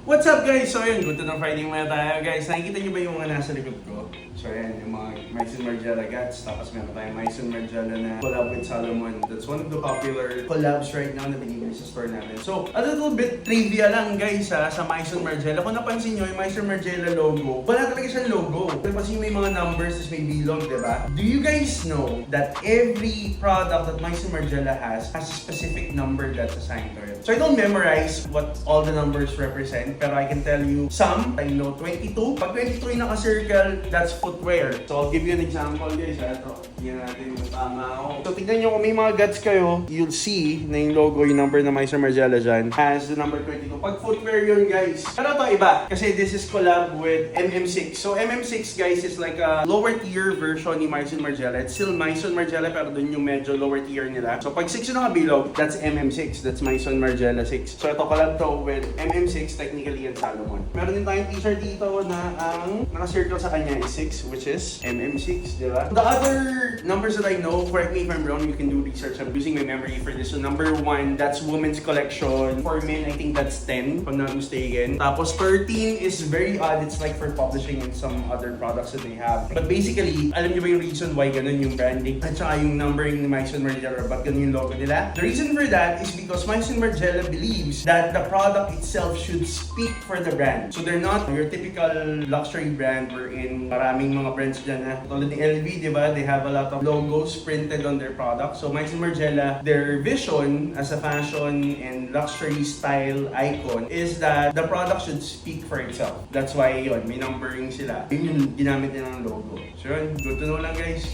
What's up guys? So ayun, good to know Friday muna tayo guys. Nakikita niyo ba yung mga nasa likod ko? So ayan, yung mga Myson Margiela gats. Tapos meron tayong Myson Margiela na collab with Salomon. That's one of the popular collabs right now na binibili sa store natin. So a little bit trivia lang guys sa Myson Margiela. Kung napansin nyo, yung Myson Margiela logo, wala talaga siyang logo. Kasi may mga numbers, tapos may bilog, diba? Do you guys know that every product that Myson Margiela has a specific number that's assigned to it? So I don't memorize what all the numbers represent, pero I can tell you some. I know 22. Pag 22 yung naka-circle, that's footwear. So I'll give you an example guys. Ito, tingnan natin yung tama ako. So tignan nyo kung may mga guts kayo, you'll see na yung logo, yung number na Myson Margiela dyan, has the number 22. Pag footwear yun guys. Pero ito iba, kasi this is collab with MM6. So MM6 guys is like a lower tier version ni Myson Margiela. It's still Myson Margiela pero dun yung medyo lower tier nila. So pag 6 yung nakabilog, that's MM6. That's Myson Margiela 6. So ito collab to with MM6 technically and Salomon. Meron din tayong t-shirt dito na ang naka-circle sa kanya is 6, which is MM6, di ba? The other numbers that I know, correct me if I'm wrong, you can do research. I'm using my memory for this. So number 1, that's women's collection. For men, I think that's 10, if I'm not mistaken. Tapos 13 is very odd. It's like for publishing and some other products that they have. But basically, alam niyo ba yung reason why ganun yung branding at saka yung numbering ni Myson Margiela, ba't ganun yung logo nila? The reason for that is because Myson Margiela believes that the product itself should speak for the brand. So they're not your typical luxury brand wherein maraming mga brands dyan na tulad ni LV, di ba? They have a lot of logos printed on their product. So Myson Margiela, their vision as a fashion and luxury style icon is that the product should speak for itself. That's why yun, may numbering sila. Yun yung ginamit nilang logo. So yun, good to know lang guys.